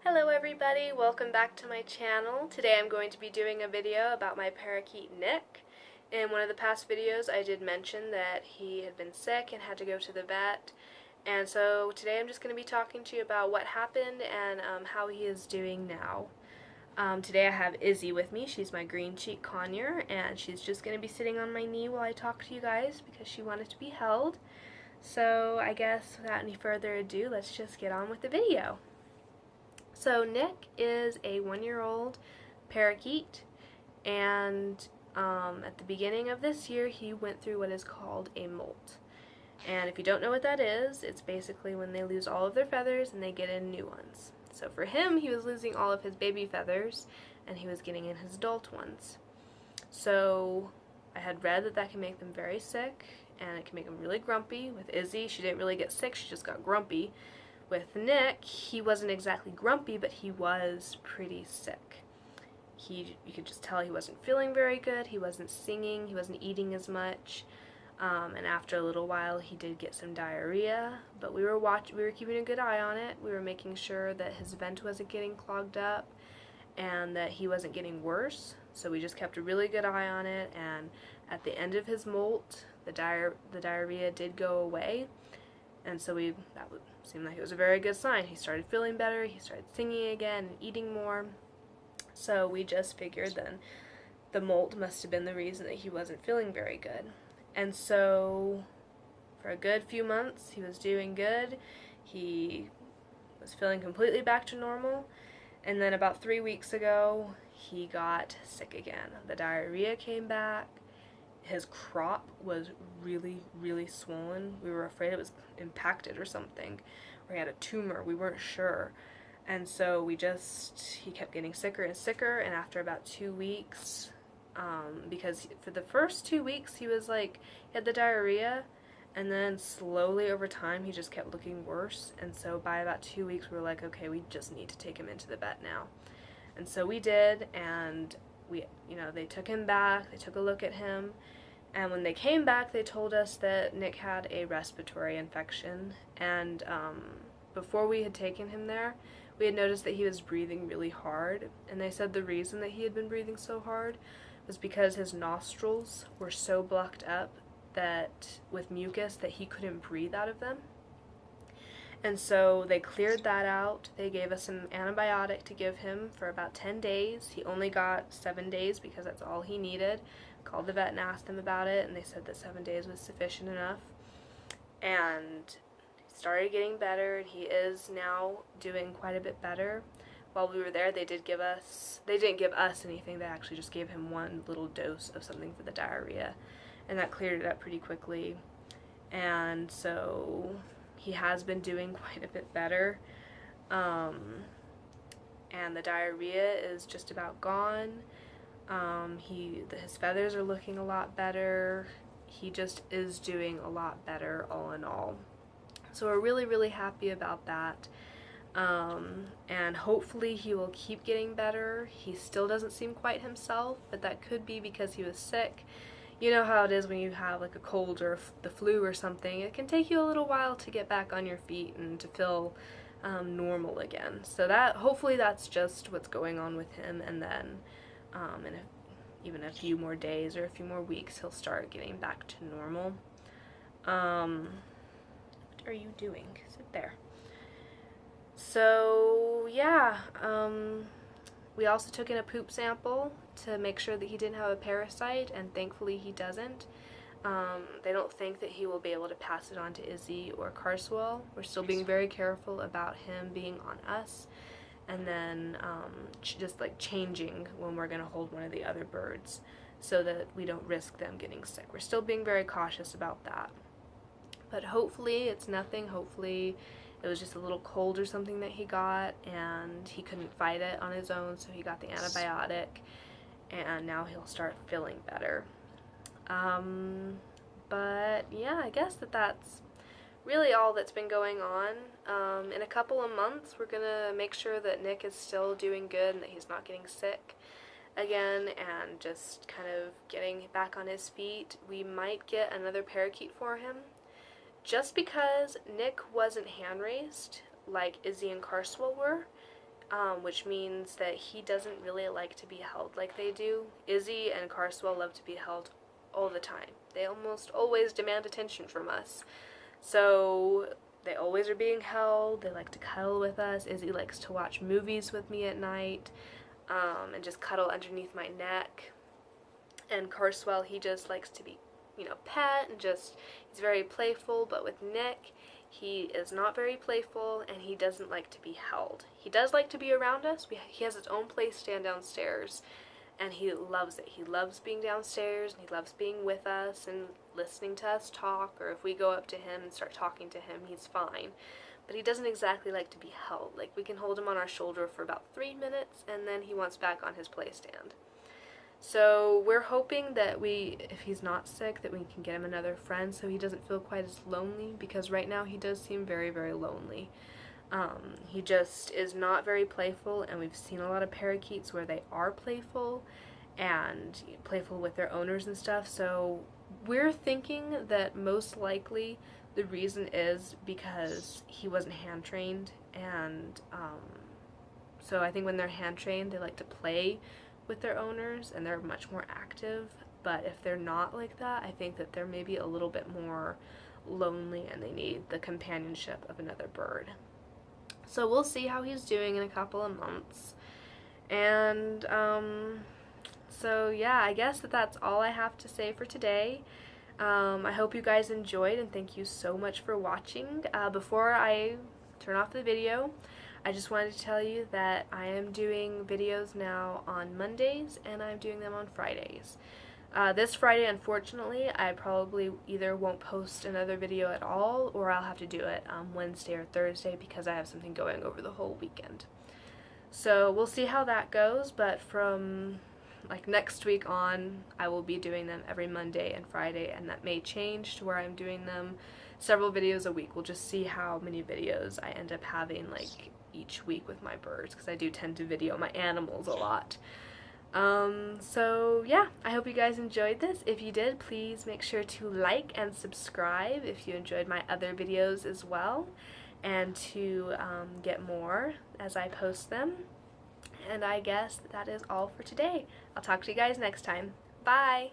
Hello everybody, welcome back to my channel. Today I'm going to be doing a video about my parakeet Nick. In one of the past videos I did mention that he had been sick and had to go to the vet. And so today I'm just going to be talking to you about what happened and how he is doing now. Today I have Izzy with me. She's my green cheek conure and she's just going to be sitting on my knee while I talk to you guys because she wanted to be held. So I guess without any further ado, let's just get on with the video. So Nick is a 1-year-old parakeet, and at the beginning of this year he went through what is called a molt. And if you don't know what that is, it's basically when they lose all of their feathers and they get in new ones. So for him, he was losing all of his baby feathers and he was getting in his adult ones. So I had read that that can make them very sick and it can make them really grumpy. With Izzy, she didn't really get sick, she just got grumpy. With Nick, he wasn't exactly grumpy, but he was pretty sick. You could just tell he wasn't feeling very good, he wasn't singing, he wasn't eating as much, and after a little while he did get some diarrhea, but we were keeping a good eye on it. We were making sure that his vent wasn't getting clogged up and that he wasn't getting worse, so we just kept a really good eye on it, and at the end of his molt, the diarrhea did go away. And so that would seem like it was a very good sign. He started feeling better, he started singing again and eating more. So we just figured then the molt must have been the reason that he wasn't feeling very good. And so for a good few months he was doing good. He was feeling completely back to normal. And then about 3 weeks ago he got sick again. The diarrhea came back. His crop was really, really swollen. We were afraid it was impacted or something, or he had a tumor. We weren't sure. And so he kept getting sicker and sicker, and after about 2 weeks, because for the first 2 weeks he had the diarrhea, and then slowly over time he just kept looking worse, and so by about 2 weeks we were like, okay, we just need to take him into the vet now. And so we did, and they took him back, they took a look at him, and when they came back they told us that Nick had a respiratory infection, and before we had taken him there we had noticed that he was breathing really hard, and they said the reason that he had been breathing so hard was because his nostrils were so blocked up with mucus that he couldn't breathe out of them. And so they cleared that out. They gave us an antibiotic to give him for about 10 days. He only got 7 days because that's all he needed. Called the vet and asked them about it, and they said that 7 days was sufficient enough. And he started getting better, and he is now doing quite a bit better. While we were there, they didn't give us anything. They actually just gave him one little dose of something for the diarrhea, and that cleared it up pretty quickly. And so he has been doing quite a bit better, and the diarrhea is just about gone. His feathers are looking a lot better. He just is doing a lot better all in all. So we're really, really happy about that, and hopefully he will keep getting better. He still doesn't seem quite himself, but that could be because he was sick. You know how it is when you have like a cold or the flu or something. It can take you a little while to get back on your feet and to feel normal again. So hopefully that's just what's going on with him, and then even a few more days or a few more weeks he'll start getting back to normal. What are you doing? Sit there. So yeah, we also took in a poop sample to make sure that he didn't have a parasite, and thankfully he doesn't. They don't think that he will be able to pass it on to Izzy or Carswell. We're still being very careful about him being on us, and then just like changing when we're going to hold one of the other birds so that we don't risk them getting sick. We're still being very cautious about that. But hopefully it's nothing. Hopefully it was just a little cold or something that he got, and he couldn't fight it on his own, so he got the antibiotic, and now he'll start feeling better. But yeah, I guess that's really all that's been going on. In a couple of months, we're going to make sure that Nick is still doing good and that he's not getting sick again, and just kind of getting back on his feet. We might get another parakeet for him. Just because Nick wasn't hand-raised like Izzy and Carswell were, which means that he doesn't really like to be held like they do. Izzy and Carswell love to be held all the time. They almost always demand attention from us. So they always are being held. They like to cuddle with us. Izzy likes to watch movies with me at night, and just cuddle underneath my neck. And Carswell, he just likes to be, pet, and he's very playful. But with Nick, he is not very playful, and he doesn't like to be held. He does like to be around us. He has his own play stand downstairs, and he loves it. He loves being downstairs, and he loves being with us and listening to us talk, or if we go up to him and start talking to him, he's fine. But he doesn't exactly like to be held. Like, we can hold him on our shoulder for about 3 minutes, and then he wants back on his play stand. So we're hoping that if he's not sick, that we can get him another friend so he doesn't feel quite as lonely, because right now he does seem very, very lonely. He just is not very playful, and we've seen a lot of parakeets where they are playful and playful with their owners and stuff. So we're thinking that most likely the reason is because he wasn't hand trained, and so I think when they're hand trained, they like to play with their owners and they're much more active. But if they're not like that, I think that they're maybe a little bit more lonely and they need the companionship of another bird. So we'll see how he's doing in a couple of months. And so yeah, I guess that's all I have to say for today. I hope you guys enjoyed, and thank you so much for watching. Before I turn off the video, I just wanted to tell you that I am doing videos now on Mondays, and I'm doing them on Fridays. This Friday, unfortunately, I probably either won't post another video at all, or I'll have to do it Wednesday or Thursday because I have something going over the whole weekend. So we'll see how that goes, but from next week on, I will be doing them every Monday and Friday, and that may change to where I'm doing them several videos a week. We'll just see how many videos I end up having each week with my birds, because I do tend to video my animals a lot. So yeah, I hope you guys enjoyed this. If you did, please make sure to like and subscribe if you enjoyed my other videos as well, and to get more as I post them. And I guess that is all for today. I'll talk to you guys next time. Bye!